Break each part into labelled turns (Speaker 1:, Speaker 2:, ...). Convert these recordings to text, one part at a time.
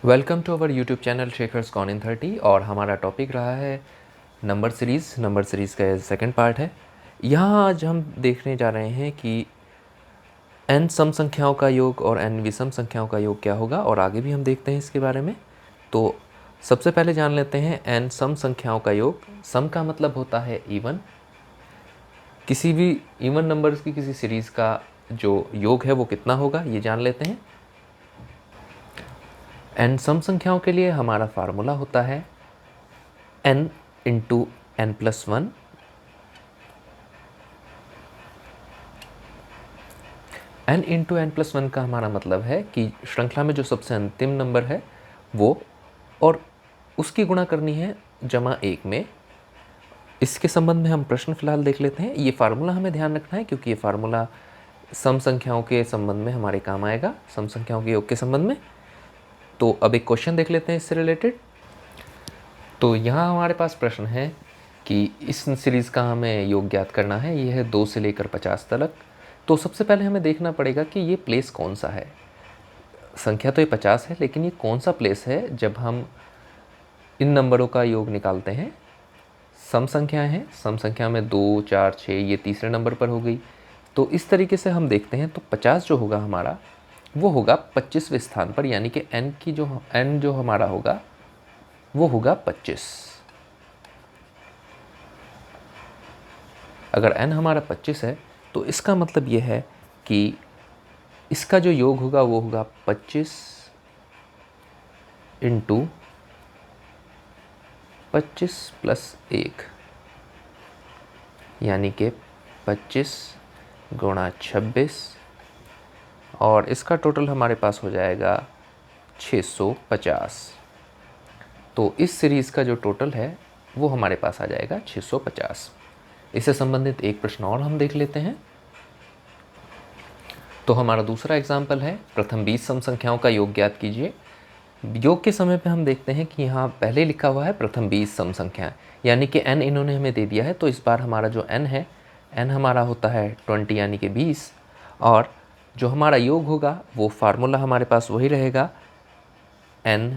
Speaker 1: Welcome to our YouTube channel Shekhar's corn in 30 और हमारा topic रहा है नंबर सीरीज़ का सेकंड पार्ट है। यहाँ आज हम देखने जा रहे हैं कि n सम संख्याओं का योग और n विषम संख्याओं का योग क्या होगा, और आगे भी हम देखते हैं इसके बारे में। तो सबसे पहले जान लेते हैं n सम संख्याओं का योग। सम का मतलब होता है इवन। किसी भी इवन नंबर्स की किसी सीरीज़ का जो योग है वो कितना होगा, ये जान लेते हैं। n सम संख्याओं के लिए हमारा फार्मूला होता है n into n plus one. n into n plus one का हमारा मतलब है कि श्रृंखला में जो सबसे अंतिम नंबर है वो, और उसकी गुणा करनी है जमा एक में। इसके संबंध में हम प्रश्न फिलहाल देख लेते हैं। ये फार्मूला हमें ध्यान रखना है क्योंकि ये फार्मूला सम संख्याओं के संबंध में हमारे काम आएगा, सम संख्याओं के योग के संबंध में। तो अब एक क्वेश्चन देख लेते हैं इससे रिलेटेड। तो यहाँ हमारे पास प्रश्न है कि इस सीरीज़ का हमें योग ज्ञात करना है। ये है 2 से लेकर 50 तक। तो सबसे पहले हमें देखना पड़ेगा कि ये प्लेस कौन सा है। संख्या तो ये 50 है, लेकिन ये कौन सा प्लेस है जब हम इन नंबरों का योग निकालते हैं। सम संख्याएं हैं, सम संख्या में 2, 4, 6 ये तीसरे नंबर पर हो गई। तो इस तरीके से हम देखते हैं तो 50 जो होगा हमारा वो होगा 25वें स्थान पर, यानी कि n जो हमारा होगा वो होगा 25। अगर n हमारा 25 है तो इसका मतलब ये है कि इसका जो योग होगा वो होगा 25 इंटू 25 प्लस 1, यानी कि 25 गुणा 26, और इसका टोटल हमारे पास हो जाएगा 650। तो इस सीरीज़ का जो टोटल है वो हमारे पास आ जाएगा 650। इससे संबंधित एक प्रश्न और हम देख लेते हैं। तो हमारा दूसरा एग्जाम्पल है प्रथम 20 सम संख्याओं का योग ज्ञात कीजिए। योग के समय पे हम देखते हैं कि यहाँ पहले लिखा हुआ है प्रथम 20 सम संख्याएं, यानी कि n इन्होंने हमें दे दिया है। तो इस बार हमारा जो n है, n हमारा होता है 20 यानी कि 20, और जो हमारा योग होगा वो फार्मूला हमारे पास वही रहेगा n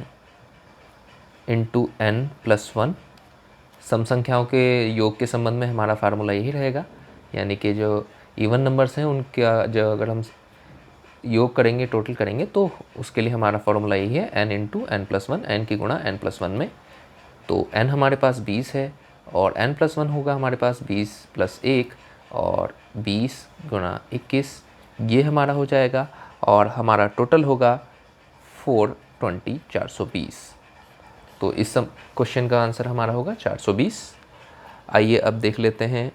Speaker 1: into n plus one. सम संख्याओं के योग के संबंध में हमारा फार्मूला यही रहेगा, यानी कि जो इवन नंबर्स हैं उनका जो अगर हम योग करेंगे, टोटल करेंगे, तो उसके लिए हमारा फार्मूला यही है n into n plus one, n की गुणा n प्लस वन में। तो n हमारे पास 20 है और n प्लस वन होगा हमारे पास 20 प्लस 1, और 20 गुणा 21 ये हमारा हो जाएगा, और हमारा टोटल होगा 420, 420। तो इस सब क्वेश्चन का आंसर हमारा होगा 420। आइए अब देख लेते हैं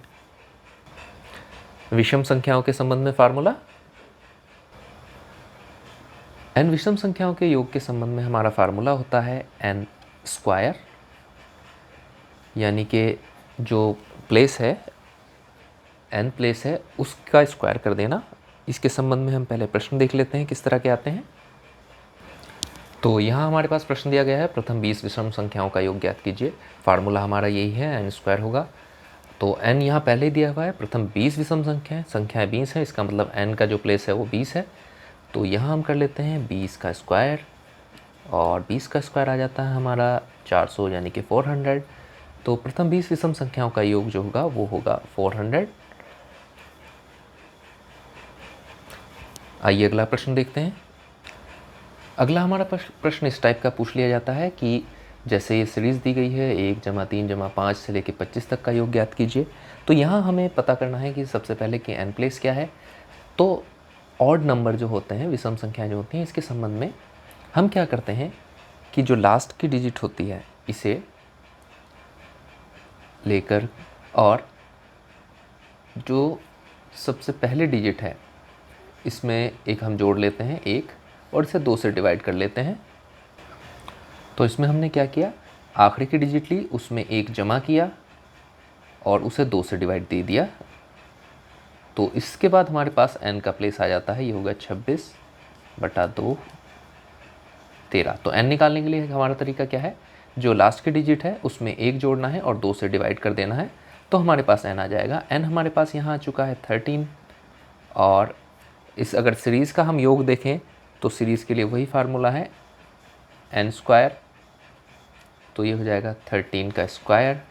Speaker 1: विषम संख्याओं के संबंध में फार्मूला। n विषम संख्याओं के योग के संबंध में हमारा फार्मूला होता है n स्क्वायर, यानी कि जो प्लेस है, n प्लेस है, उसका स्क्वायर कर देना। इसके संबंध में हम पहले प्रश्न देख लेते हैं किस तरह के आते हैं। तो यहाँ हमारे पास प्रश्न दिया गया है प्रथम 20 विषम संख्याओं का योग ज्ञात कीजिए। फार्मूला हमारा यही है, n स्क्वायर होगा। तो n यहाँ पहले ही दिया हुआ है, प्रथम 20 विषम संख्याएं 20 है, इसका मतलब n का जो प्लेस है वो 20 है। तो यहाँ हम कर लेते हैं 20 का स्क्वायर, और 20 का स्क्वायर आ जाता है हमारा 400 यानी कि 400। तो प्रथम 20 विषम संख्याओं का योग जो होगा वो होगा 400। आइए अगला प्रश्न देखते हैं। अगला हमारा प्रश्न इस टाइप का पूछ लिया जाता है कि जैसे ये सीरीज़ दी गई है 1 जमा 3 जमा 5 से लेकर 25 तक का योग ज्ञात कीजिए। तो यहाँ हमें पता करना है कि सबसे पहले कि n प्लेस क्या है। तो ऑड नंबर जो होते हैं, विषम संख्याएं जो होती हैं, इसके संबंध में हम क्या करते हैं कि जो लास्ट की डिजिट होती है इसे लेकर, और जो सबसे पहले डिजिट है इसमें एक हम जोड़ लेते हैं 1, और इसे 2 से डिवाइड कर लेते हैं। तो इसमें हमने क्या किया, आखिरी की डिजिट ली, उसमें 1 जमा किया और उसे 2 से डिवाइड दे दिया। तो इसके बाद हमारे पास n का प्लेस आ जाता है, ये होगा 26/2, 13। तो n निकालने के लिए हमारा तरीका क्या है, जो लास्ट की डिजिट है उसमें 1 जोड़ना है और 2 से डिवाइड कर देना है, तो हमारे पास n आ जाएगा। n हमारे पास यहाँ आ चुका है 13, और इस अगर सीरीज़ का हम योग देखें तो सीरीज़ के लिए वही फार्मूला है n स्क्वायर, तो ये हो जाएगा 13 का स्क्वायर,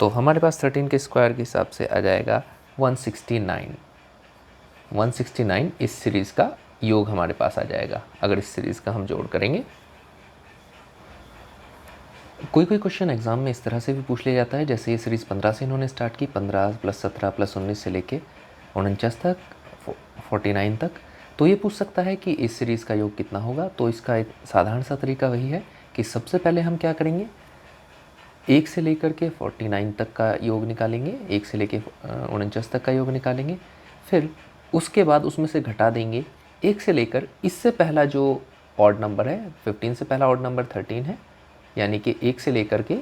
Speaker 1: तो हमारे पास 13 के स्क्वायर के हिसाब से आ जाएगा 169। 169 इस सीरीज़ का योग हमारे पास आ जाएगा अगर इस सीरीज़ का हम जोड़ करेंगे। कोई क्वेश्चन एग्जाम में इस तरह से भी पूछ लिया जाता है, जैसे ये सीरीज़ 15 से इन्होंने स्टार्ट की, 15 + 17 + 19 से लेके 49 तक, 49 तक, तो ये पूछ सकता है कि इस सीरीज़ का योग कितना होगा। तो इसका एक साधारण सा तरीका वही है कि सबसे पहले हम क्या करेंगे, 1 से लेकर के 49 तक का योग निकालेंगे, 1 से लेके 49 तक का योग निकालेंगे, फिर उसके बाद उसमें से घटा देंगे 1 से लेकर, इससे पहला जो ऑड नंबर है 15 से पहला ऑड नंबर 13 है, यानी कि 1 से लेकर के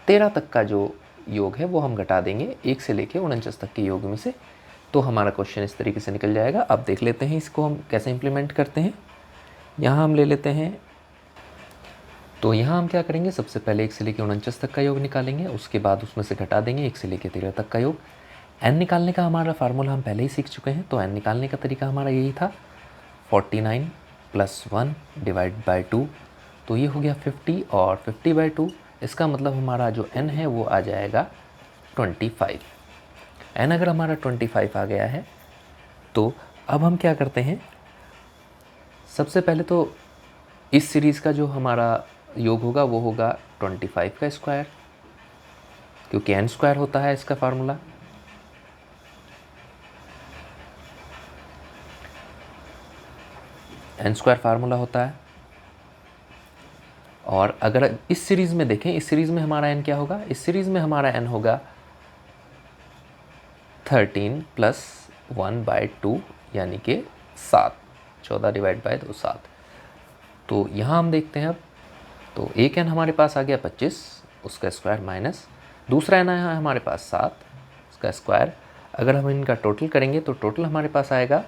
Speaker 1: 13 तक का जो योग है वो हम घटा देंगे 1 से लेकर 49 तक के योग में से। तो हमारा क्वेश्चन इस तरीके से निकल जाएगा। अब देख लेते हैं इसको हम कैसे इम्प्लीमेंट करते हैं। यहाँ हम ले लेते हैं, तो यहाँ हम क्या करेंगे, सबसे पहले 1 से लेकर 49 तक का योग निकालेंगे, उसके बाद उसमें से घटा देंगे 1 से लेकर 13 तक का योग। n निकालने का हमारा फार्मूला हम पहले ही सीख चुके हैं, तो n निकालने का तरीका हमारा यही था, 49 + 1 / 2, तो ये हो गया 50, और 50/2 इसका मतलब हमारा जो n है वो आ जाएगा 25। n अगर हमारा 25 आ गया है तो अब हम क्या करते हैं, सबसे पहले तो इस सीरीज़ का जो हमारा योग होगा वो होगा 25 का स्क्वायर, क्योंकि n स्क्वायर होता है इसका फार्मूला। n स्क्वायर फार्मूला होता है, और अगर इस सीरीज़ में देखें, इस सीरीज़ में हमारा n क्या होगा, इस सीरीज़ में हमारा n होगा 13 + 1/2, यानी कि 7, 14 / 2 7। तो यहाँ हम देखते हैं अब, तो एक n हमारे पास आ गया 25, उसका स्क्वायर माइनस दूसरा n है हमारे पास 7, उसका स्क्वायर। अगर हम इनका टोटल करेंगे तो टोटल हमारे पास आएगा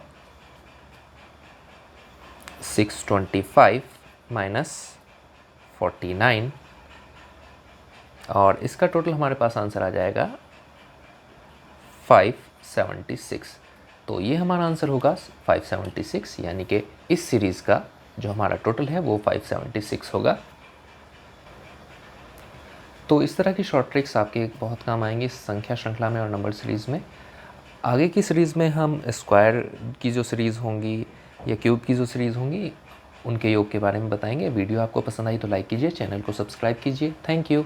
Speaker 1: 625 - 49, और इसका टोटल हमारे पास आंसर आ जाएगा 576। तो ये हमारा आंसर होगा 576, यानी कि इस सीरीज़ का जो हमारा टोटल है वो 576 होगा। तो इस तरह की शॉर्ट ट्रिक्स आपके बहुत काम आएंगी इस संख्या श्रृंखला में और नंबर सीरीज़ में। आगे की सीरीज़ में हम स्क्वायर की जो सीरीज़ होंगी या क्यूब की जो सीरीज़ होंगी उनके योग के बारे में बताएंगे। वीडियो आपको पसंद आई तो लाइक कीजिए, चैनल को सब्सक्राइब कीजिए। Thank you.